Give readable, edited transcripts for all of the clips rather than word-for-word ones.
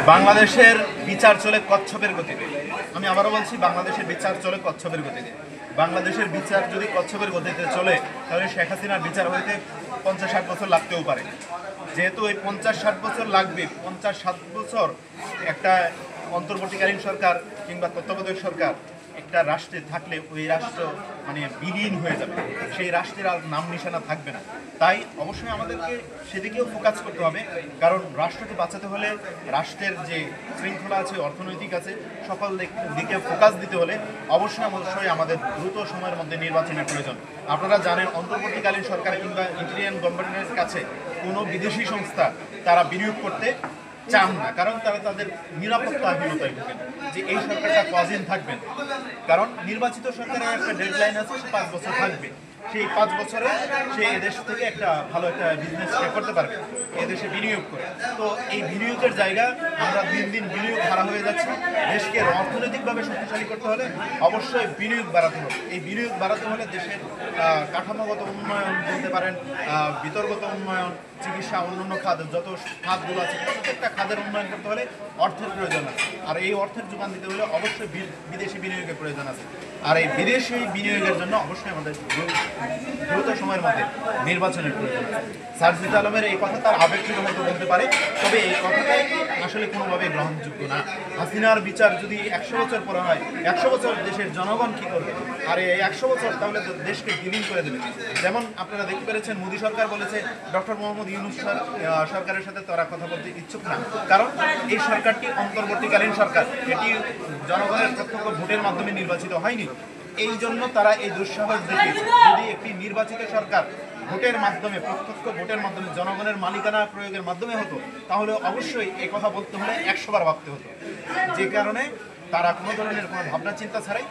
বাংলাদেশের বিচার চলে কচ্ছপের গতিতে। আমি আবারও বলছি, বাংলাদেশের বিচার চলে কচ্ছপের গতিতে। বাংলাদেশের বিচার যদি কচ্ছপের গতিতে চলে তাহলে শেখ হাসিনার বিচার হইতে 50-60 বছর লাগতেও পারে। যেহেতু ওই 50-60 বছর লাগবে, 50-60 বছর একটা অন্তর্বর্তীকালীন সরকার কিংবা তত্ত্বাবধায়ক সরকার একটা রাষ্ট্রে থাকলে ওই রাষ্ট্র বিলীন হয়ে যাবে, সেই রাষ্ট্রের আর নাম নিশানা থাকবে না। তাই অবশ্যই আমাদেরকে সেদিকেও ফোকাস করতে হবে, কারণ রাষ্ট্রকে বাঁচাতে হলে, রাষ্ট্রের যে শৃঙ্খলা আছে, অর্থনৈতিক আছে, সকল দিকে ফোকাস দিতে হলে অবশ্যই আমাদের দ্রুত সময়ের মধ্যে নির্বাচনের প্রয়োজন। আপনারা জানেন, অন্তর্বর্তীকালীন সরকার কিংবা ইন্টারিম গভর্নমেন্টের কাছে কোনো বিদেশি সংস্থা তারা বিনিয়োগ করতে চান না, কারণ তারা তাদের নিরাপত্তাহীনতায় ভোগেন যে এই সরকারটা কদিন থাকবেন। কারণ নির্বাচিত সরকারের একটা ডেডলাইন আছে, 5 বছর থাকবে। সেই 5 বছরে সে এদেশ থেকে একটা ভালো একটা বিজনেস করতে পারবে, এদেশে বিনিয়োগ করে। তো এই বিনিয়োগের জায়গা আমরা দিন দিন বিনিয়োগ হারা হয়ে যাচ্ছে। দেশকে অর্থনৈতিকভাবে শক্তিশালী করতে হলে অবশ্যই বিনিয়োগ বাড়াতে হবে। এই বিনিয়োগ বাড়াতে হলে দেশের কাঠামোগত উন্নয়ন বলতে পারেন, বিতর্গত উন্নয়ন, চিকিৎসা, অন্যান্য খাত, যত খাতগুলো আছে প্রত্যেকটা খাতের উন্নয়ন করতে হলে অর্থের প্রয়োজন আছে। আর এই অর্থের যোগান দিতে হলে অবশ্যই বিদেশি বিনিয়োগের প্রয়োজন আছে। আর এই বিদেশি বিনিয়োগের জন্য অবশ্যই আমাদের দ্রুত সময়ের মধ্যে নির্বাচনের প্রয়োজন আছে। সারজিদ আলমের এই কথা তার আবেগকৃত হয়তো বলতে পারে, তবে এই কথাটাই আসলে কোনোভাবে গ্রহণযোগ্য না। হাসিনার বিচার যদি 100 বছর পরে হয়, 100 বছর দেশের জনগণ কী করবে? আর এই 100 বছর তাহলে দেশকে বিলীন করে দেবে। যেমন আপনারা দেখতে পেরেছেন, মোদী সরকার বলেছে ডক্টর মোহাম্মদ ইউনূস সরকারের সাথে তারা কথা বলতে ইচ্ছুক না, কারণ এই সরকারটি অন্তর্বর্তীকালীন সরকার, এটি জনগণের প্রত্যক্ষ ভোটের মাধ্যমে নির্বাচিত হয়নি। এই জন্য তারা এই দুঃসাহস দেখিয়েছে। যদি একটি নির্বাচিত সরকার ভোটের মাধ্যমে, প্রত্যক্ষ ভোটের মাধ্যমে, জনগণের মালিকানা প্রয়োগের মাধ্যমে হতো, তাহলে অবশ্যই এই কথা বলতে হলে 100 বার ভাবতে হতো। যে কারণে তারা কোনো ধরনের কোনো ভাবনা চিন্তা ছাড়াই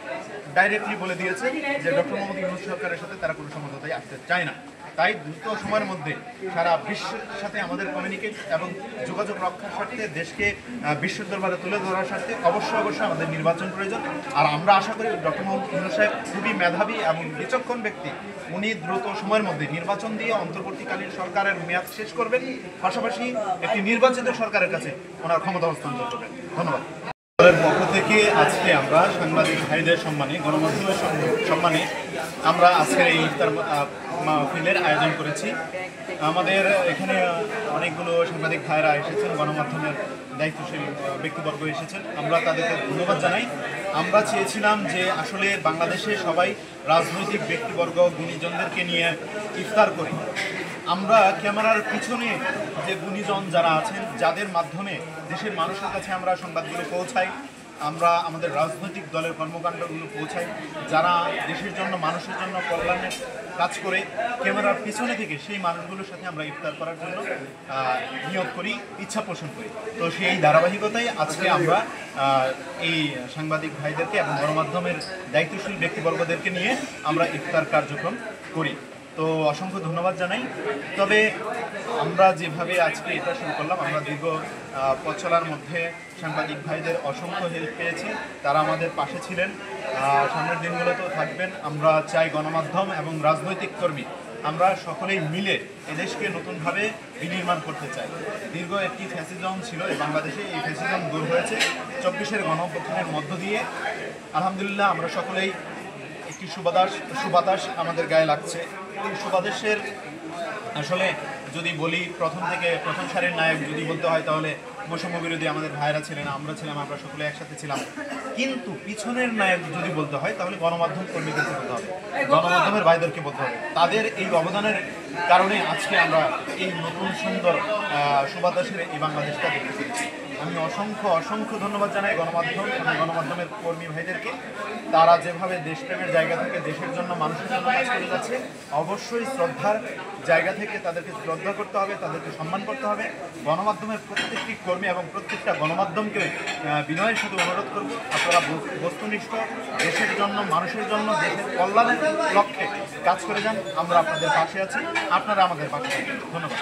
ডাইরেক্টলি বলে দিয়েছে যে ডক্টর মোহাম্মদ ইউনূস সরকারের সাথে তারা কোনো সমঝোতায় আসতে চায় না। তাই দ্রুত সময়ের মধ্যে সারা বিশ্বের সাথে আমাদের কমিউনিকেট এবং যোগাযোগ রক্ষার স্বার্থে, দেশকে বিশ্বের দরবারে তুলে ধরার স্বার্থে অবশ্যই আমাদের নির্বাচন প্রয়োজন। আর আমরা আশা করি ডক্টর মোহাম্মদ ইউনূস সাহেব খুবই মেধাবী এবং বিচক্ষণ ব্যক্তি। উনি দ্রুত সময়ের মধ্যে নির্বাচন দিয়ে অন্তর্বর্তীকালীন সরকারের মেয়াদ শেষ করবেন, পাশাপাশি একটি নির্বাচিত সরকারের কাছে ওনার ক্ষমতা হস্তান্তর করবেন। ধন্যবাদ। পক্ষ থেকে আজকে আমরা সাংবাদিক ভাইদের সম্মানে, গণমাধ্যমের সম্মানে আমরা আজকের এই ইফতার মাহফিলের আয়োজন করেছি। আমাদের এখানে অনেকগুলো সাংবাদিক ভাইরা এসেছেন, গণমাধ্যমের দায়িত্বশীল ব্যক্তিবর্গ এসেছেন, আমরা তাদেরকে ধন্যবাদ জানাই। আমরা চেয়েছিলাম যে আসলে বাংলাদেশে সবাই রাজনৈতিক ব্যক্তিবর্গ, গুণীজনদেরকে নিয়ে ইফতার করি। আমরা ক্যামেরার পিছনে যে গুণীজন যারা আছেন, যাদের মাধ্যমে দেশের মানুষের কাছে আমরা সংবাদগুলো পৌঁছাই, আমরা আমাদের রাজনৈতিক দলের কর্মকাণ্ডগুলো পৌঁছাই, যারা দেশের জন্য, মানুষের জন্য কল্যাণের কাজ করে, ক্যামেরার পিছনে থেকে সেই মানুষগুলোর সাথে আমরা ইফতার করার জন্য নিয়োগ করি, ইচ্ছা পোষণ করি। তো সেই ধারাবাহিকতায় আজকে আমরা এই সাংবাদিক ভাইদেরকে এবং গণমাধ্যমের দায়িত্বশীল ব্যক্তিবর্গদেরকে নিয়ে আমরা ইফতার কার্যক্রম করি। তো অসংখ্য ধন্যবাদ জানাই। তবে আমরা যেভাবে আজকে এটা শুরু করলাম, আমরা দীর্ঘ পথ চলার মধ্যে সাংবাদিক ভাইদের অসংখ্য হেল্প পেয়েছি, তারা আমাদের পাশে ছিলেন, সামনের দিনগুলোতেও থাকবেন। আমরা চাই গণমাধ্যম এবং রাজনৈতিক কর্মী আমরা সকলেই মিলে এদেশকে নতুনভাবে বিনির্মাণ করতে চাই। দীর্ঘ একটি ফ্যাসিজম ছিল এই বাংলাদেশে, এই ফ্যাসিজম দূর হয়েছে 24-এর গণঅভ্যুত্থানের মধ্য দিয়ে। আলহামদুলিল্লাহ, আমরা সকলেই একটি সুবাতাস আমাদের গায়ে লাগছে। এই সুবাতাসের আসলে যদি বলি, প্রথম সারির নায়ক যদি বলতে হয় তাহলে বৈষম্য বিরোধী আমাদের ভাইরা ছিলেন, আমরা ছিলাম, আমরা সকলে একসাথে ছিলাম। কিন্তু পিছনের নায়ক যদি বলতে হয় তাহলে গণমাধ্যম কর্মীদেরকে বলতে হবে, গণমাধ্যমের ভাইদেরকে বলতে হবে। তাদের এই অবদানের কারণে আজকে আমরা এই নতুন সুন্দর সুবাতাসের এই বাংলাদেশটা দেখতে পেরেছি। আমি অসংখ্য ধন্যবাদ জানাই গণমাধ্যম এবং গণমাধ্যমের কর্মী ভাইদেরকে। তারা যেভাবে দেশপ্রেমের জায়গা থেকে দেশের জন্য, মানুষের জন্য কাজ করে যাচ্ছে, অবশ্যই শ্রদ্ধার জায়গা থেকে তাদেরকে শ্রদ্ধা করতে হবে, তাদেরকে সম্মান করতে হবে। গণমাধ্যমের প্রত্যেকটি কর্মী এবং প্রত্যেকটা গণমাধ্যমকে বিনয়ের সাথে অনুরোধ করব, আপনারা বস্তুনিষ্ঠ, দেশের জন্য, মানুষের জন্য, দেশের কল্যাণের লক্ষ্যে কাজ করে যান। আমরা আপনাদের পাশে আছি, আপনারা আমাদের পাশে আছেন। ধন্যবাদ।